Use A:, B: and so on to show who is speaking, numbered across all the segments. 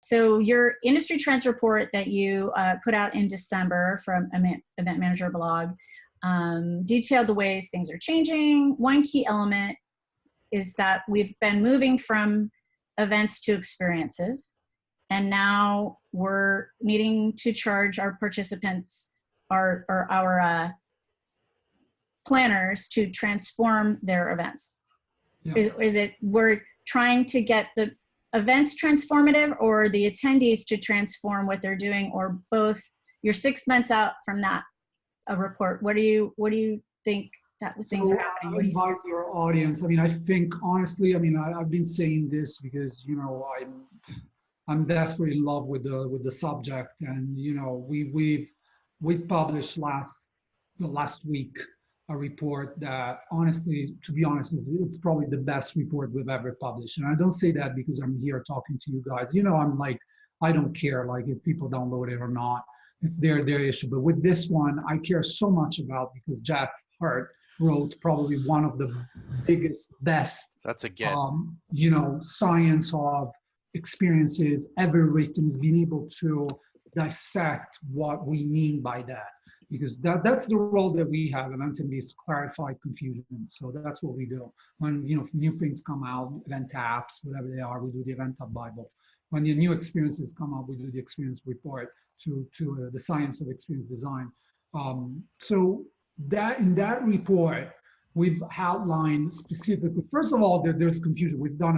A: So your industry trends report that you put out in December from Event Manager blog detailed the ways things are changing. One key element is that we've been moving from events to experiences, and now we're needing to charge our participants or our planners to transform their events. Yeah. Is it we're trying to get the events transformative or the attendees to transform what they're doing, or both? You're 6 months out from that report. What do you think that things are happening?
B: I invite your audience. I mean, I think honestly, I mean, I've been saying this because, you know, I'm desperately in love with the subject, and you know, we've published last week a report that, honestly, to be honest, it's probably the best report we've ever published. And I don't say that because I'm here talking to you guys. You know, I'm like, I don't care like if people download it or not. It's their issue. But with this one, I care so much about, because Jeff Hurt wrote probably one of the biggest, best,
C: that's a get.
B: You know, science of experiences ever written, is being able to dissect what we mean by that. Because that's the role that we have, Event MD, is to clarify confusion. So that's what we do. When, you know, new things come out, event apps, whatever they are, we do the Event App Bible. When the new experiences come up, we do the experience report to the science of experience design. So that in that report, we've outlined specifically, first of all, there's confusion. We've done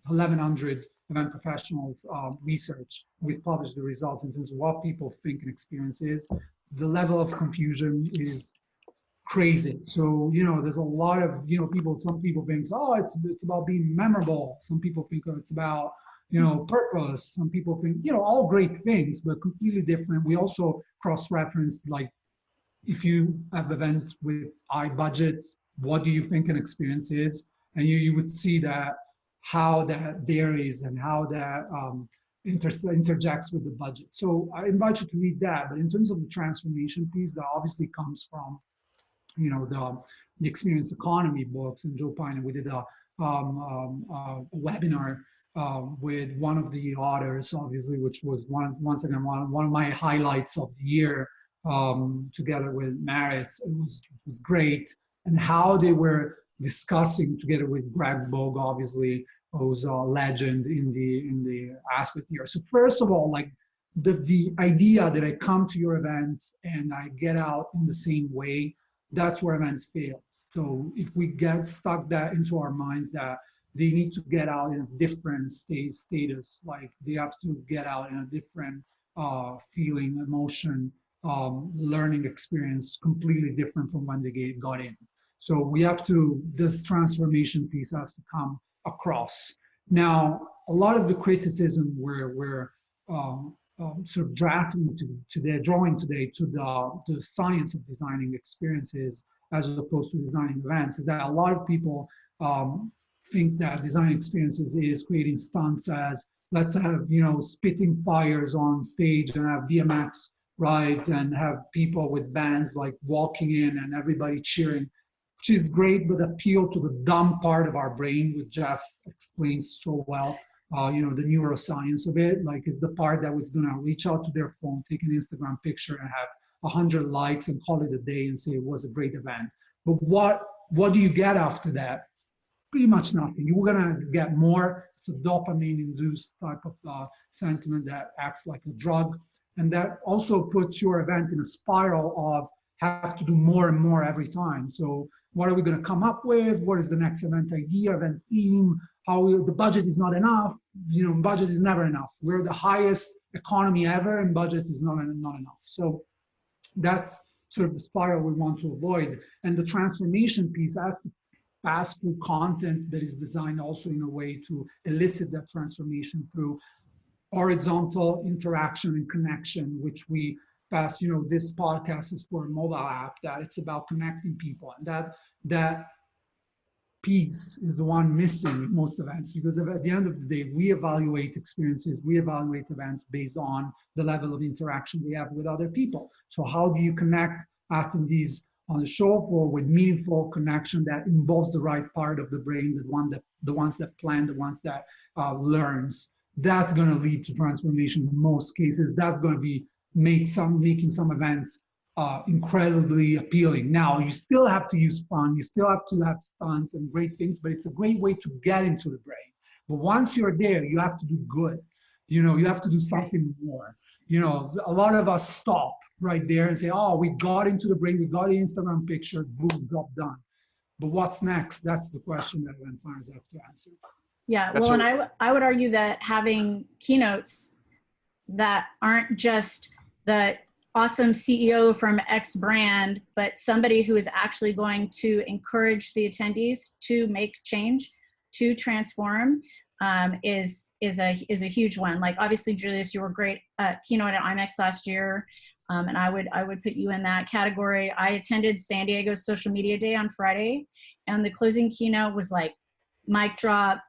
B: 1,100 event professionals research. We've published the results in terms of what people think an experience is. The level of confusion is crazy. So, you know, there's a lot of, you know, some people think, oh, it's about being memorable. Some people think, oh, it's about, you know, purpose. Some people think, you know, all great things, but completely different. We also cross-reference, like, if you have events with high budgets, what do you think an experience is? And you would see that how that varies and how that interjects with the budget. So I invite you to read that. But in terms of the transformation piece, that obviously comes from, you know, the experience economy books. And Joe Pine, we did a webinar with one of the authors, obviously, which was once again one of my highlights of the year, together with Merritt. It was great, and how they were discussing together with Greg Bogue, obviously, who's a legend in the aspect here. So first of all, like the idea that I come to your event and I get out in the same way, that's where events fail. So if we get stuck that into our minds that they need to get out in a different status, like they have to get out in a different feeling, emotion, learning experience, completely different from when they got in. So we have to, this transformation piece has to come across. Now, a lot of the criticism we're sort of drafting drawing today to the science of designing experiences as opposed to designing events, is that a lot of people think that design experiences is creating stunts as, let's have, you know, spitting fires on stage and have BMX rides and have people with bands like walking in and everybody cheering, which is great, but appeal to the dumb part of our brain, which Jeff explains so well. You know, the neuroscience of it, like, is the part that was gonna reach out to their phone, take an Instagram picture and have 100 likes and call it a day and say it was a great event. But what do you get after that? Pretty much nothing. You're gonna get more. It's a dopamine-induced type of sentiment that acts like a drug. And that also puts your event in a spiral of have to do more and more every time. So what are we going to come up with? What is the next event idea, event theme? The budget is not enough. You know, budget is never enough. We're the highest economy ever, and budget is not enough. So that's sort of the spiral we want to avoid. And the transformation piece has to pass through content that is designed also in a way to elicit that transformation through horizontal interaction and connection, which we pass. You know, this podcast is for a mobile app, that it's about connecting people, and that piece is the one missing in most events, because at the end of the day, we evaluate experiences, we evaluate events based on the level of interaction we have with other people. So how do you connect attendees on the show floor with meaningful connection that involves the right part of the brain, the ones that plan, the ones that learns. that's going to lead to transformation in most cases. That's going to be making some events incredibly appealing. Now, you still have to use fun, you still have to have stunts and great things, but it's a great way to get into the brain. But once you're there, you have to do good. You have to do something more. A lot of us stop right there and say, oh, we got into the brain, we got the Instagram picture, boom, job done. But what's next? That's the question that event planners have to answer.
A: Yeah, well, and I would argue that having keynotes that aren't just the awesome CEO from X brand, but somebody who is actually going to encourage the attendees to make change, to transform, is a huge one. Like, obviously, Julius, you were great keynote at IMEX last year, and I would put you in that category. I attended San Diego's Social Media Day on Friday, and the closing keynote was like mic drop.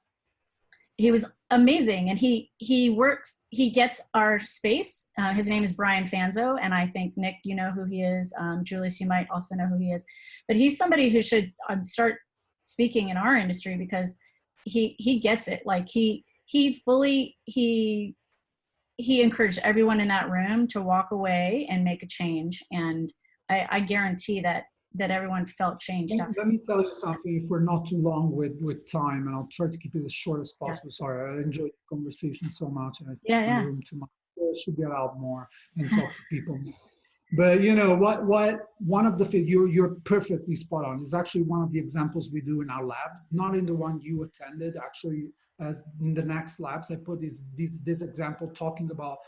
A: He was amazing, and he gets our space. His name is Brian Fanzo, and I think, Nick, you know who he is. Julius, you might also know who he is. But he's somebody who should start speaking in our industry, because he gets it. Like, he encouraged everyone in that room to walk away and make a change, and I guarantee that everyone felt changed.
B: Let me tell you something, if we're not too long with time, and I'll try to keep it as short as possible. Yeah. Sorry, I enjoyed the conversation so much, and I stayed in the room too much. I should get out more and talk to people more. But one of the things, you're perfectly spot on. Is actually one of the examples we do in our lab, not in the one you attended. Actually, as in the next labs, I put this example talking about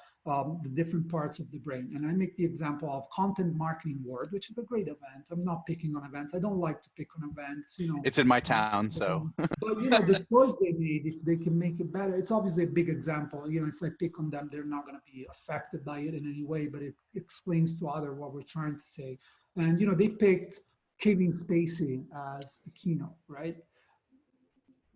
B: the different parts of the brain. And I make the example of Content Marketing World, which is a great event. I'm not picking on events. I don't like to pick on events.
C: It's in my town, so.
B: But the choice they made, if they can make it better, it's obviously a big example. If I pick on them, they're not going to be affected by it in any way, but it explains to others what we're trying to say. And, they picked Kevin Spacey as the keynote, right?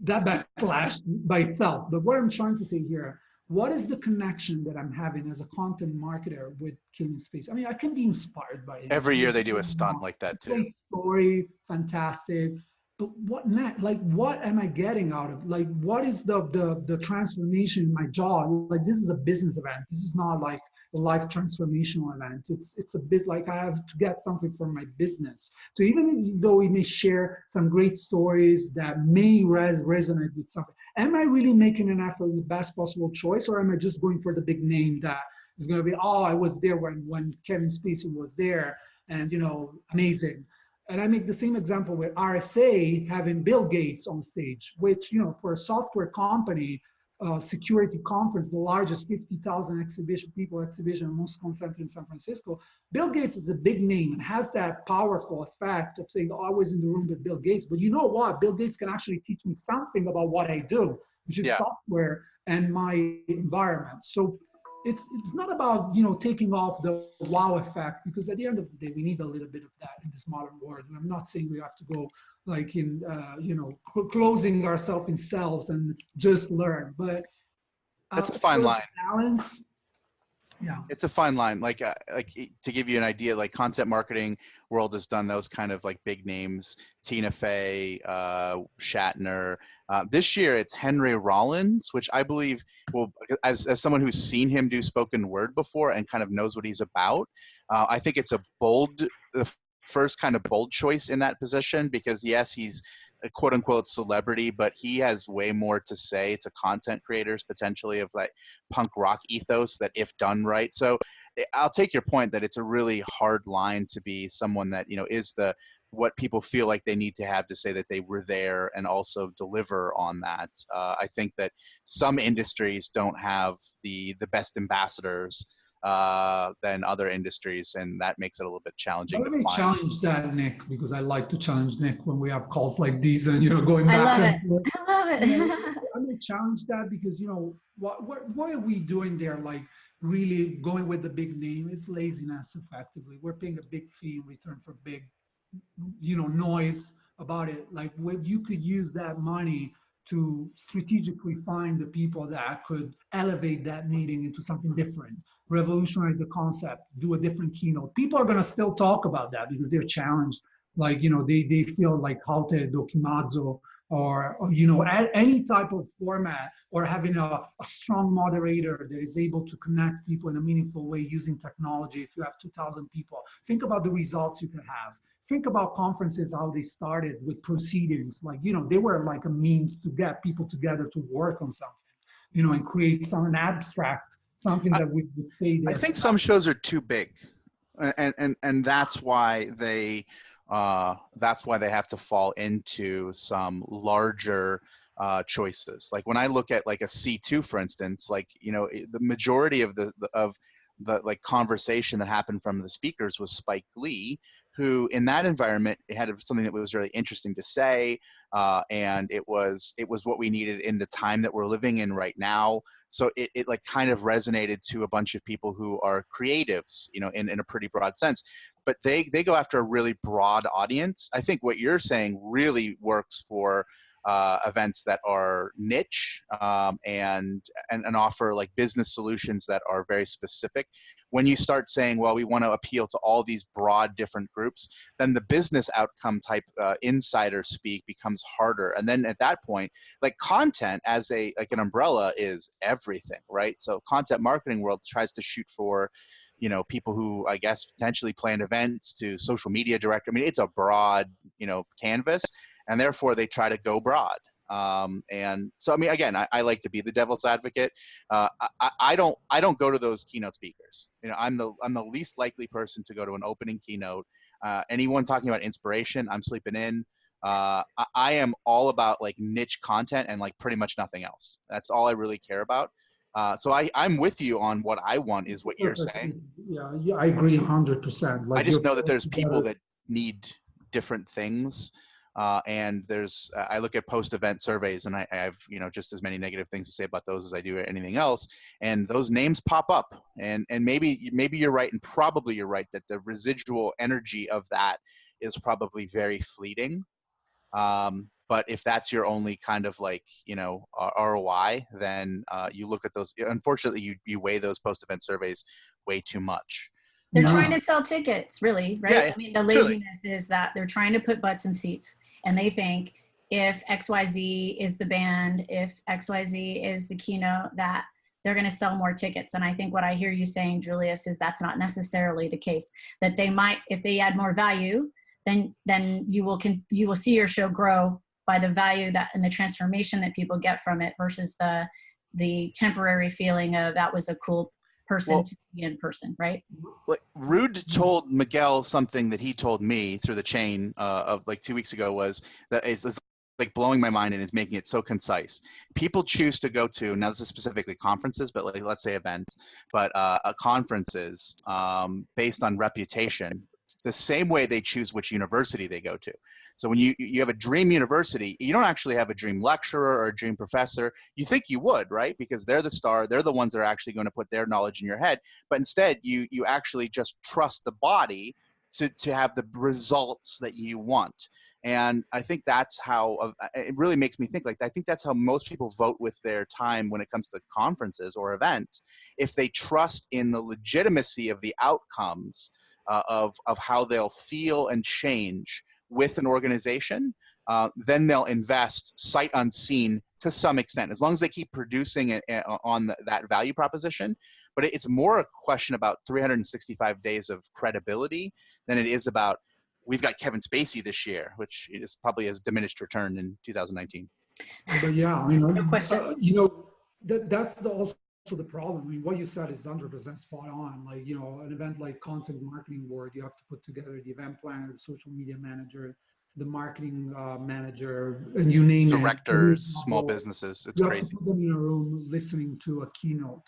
B: That backlashed by itself. But what I'm trying to say here, what is the connection that I'm having as a content marketer with Kevin Spacey? I mean, I can be inspired by it.
C: Every year they do a stunt like that too.
B: Great story, fantastic. But what next? Like, what am I getting out of? Like, what is the transformation in my job? Like, this is a business event. This is not like a life transformational event. It's a bit like I have to get something from my business. So even though we may share some great stories that may resonate with something, am I really making an effort in the best possible choice, or am I just going for the big name that is going to be, oh, I was there when Kevin Spacey was there, and amazing. And I make the same example with RSA having Bill Gates on stage, which for a software company, security conference, the largest 50,000 exhibition, most concentrated in San Francisco. Bill Gates is a big name and has that powerful effect of saying, oh, I was in the room with Bill Gates. But you know what? Bill Gates can actually teach me something about what I do, which is software and my environment. So it's not about taking off the wow effect, because at the end of the day we need a little bit of that in this modern world. I'm not saying we have to go like in closing ourselves in cells and just learn, but
C: that's a fine line.
B: Balance. Yeah,
C: it's a fine line. Like to give you an idea, like Content Marketing World has done those kind of like big names, Tina Fey, Shatner. This year it's Henry Rollins, which I believe, well, as someone who's seen him do spoken word before and kind of knows what he's about, I think it's the first kind of bold choice in that position, because yes, he's a quote unquote celebrity, but he has way more to say to content creators potentially of like punk rock ethos that if done right. So I'll take your point that it's a really hard line to be someone that, is what people feel like they need to have to say that they were there and also deliver on that. I think that some industries don't have the best ambassadors than other industries, and that makes it a little bit challenging.
B: Let me challenge that, Nick, because I like to challenge Nick when we have calls like these and going back.
A: I love it.
B: Let me challenge that, because what are we doing there? Like, really going with the big name is laziness. Effectively, we're paying a big fee in return for big, noise about it. Like, when you could use that money to strategically find the people that could elevate that meeting into something different, revolutionize the concept, do a different keynote. People are going to still talk about that because they're challenged. Like, they feel like Haute Dokimazzo or add any type of format, or having a strong moderator that is able to connect people in a meaningful way using technology. If you have 2,000 people, think about the results you can have. Think about conferences, how they started with proceedings. Like, they were like a means to get people together to work on something, and create an abstract, something that would stay there.
C: I think some shows are too big, and that's why they have to fall into some larger choices. Like when I look at like a C2, for instance, like the majority of the like conversation that happened from the speakers was Spike Lee, who in that environment it had something that was really interesting to say, and it was what we needed in the time that we're living in right now. So it like kind of resonated to a bunch of people who are creatives, in a pretty broad sense. But they go after a really broad audience. I think what you're saying really works for events that are niche, and offer like business solutions that are very specific. When you start saying, well, we want to appeal to all these broad different groups, then the business outcome type insider speak becomes harder. And then at that point, like content as an umbrella is everything, right? So content marketing world tries to shoot for people who I guess potentially plan events, to social media director. I mean, it's a broad, canvas, and therefore they try to go broad. And so, I mean, again, I like to be the devil's advocate. I don't go to those keynote speakers. I'm the least likely person to go to an opening keynote. Anyone talking about inspiration, I'm sleeping in. I am all about like niche content and like pretty much nothing else. That's all I really care about. So I'm with you on what I want is what you're saying.
B: Yeah, I agree 100%. Like,
C: I just know that there's people that need different things. And I look at post-event surveys, and I have, just as many negative things to say about those as I do anything else. And those names pop up, and maybe you're right, and probably you're right that the residual energy of that is probably very fleeting. But if that's your only kind of like, ROI, then you look at those. Unfortunately, you weigh those post-event surveys way too much.
A: They're trying to sell tickets, really, right?
C: Yeah,
A: I mean, the laziness is that they're trying to put butts in seats, and they think if XYZ is the band, if XYZ is the keynote, that they're going to sell more tickets. And I think what I hear you saying, Julius, is that's not necessarily the case. That they might, if they add more value, then you will see your show grow by the value that and the transformation that people get from it versus the temporary feeling of that was a cool person to be in person, right?
C: Like Rude told Miguel something that he told me through the chain of like 2 weeks ago, was that it's like blowing my mind, and it's making it so concise. People choose to go to, now this is specifically conferences, but like let's say events, but conferences based on reputation, the same way they choose which university they go to. So when you have a dream university, you don't actually have a dream lecturer or a dream professor. You think you would, right? Because they're the star. They're the ones that are actually going to put their knowledge in your head. But instead, you actually just trust the body to have the results that you want. And I think that's how, it really makes me think, like, I think that's how most people vote with their time when it comes to conferences or events. If they trust in the legitimacy of the outcomes of how they'll feel and change with an organization, then they'll invest sight unseen to some extent, as long as they keep producing it on that value proposition. But it's more a question about 365 days of credibility than it is about, we've got Kevin Spacey this year, which is probably has diminished return in 2019.
B: But yeah, I mean,
A: No question.
B: That's also the problem. I mean, what you said is 100% spot on. Like, an event like Content Marketing Board, you have to put together the event planner, the social media manager, the marketing manager, and you name
C: Directors,
B: it.
C: small businesses, it's
B: you
C: crazy.
B: have to put them in a room listening to a keynote.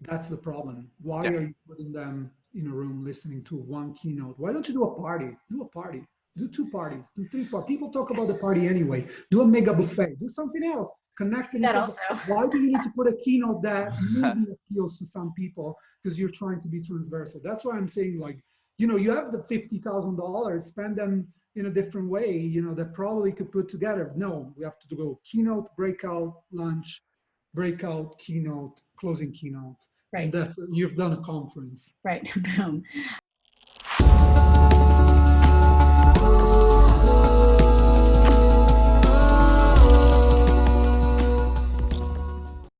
B: That's the problem. Why are you putting them in a room listening to one keynote? Why don't you do a party? Do a party. Do 2 parties. Do 3 parties. People talk about the party anyway. Do a mega buffet. Do something else. Connect them. Why do you need to put a keynote that maybe appeals to some people because you're trying to be transversal? That's why I'm saying, like, you have the $50,000, spend them in a different way, that probably could put together. No, we have to go keynote, breakout, lunch, breakout, keynote, closing keynote.
A: Right.
B: And that's, you've done a conference.
A: Right. Boom.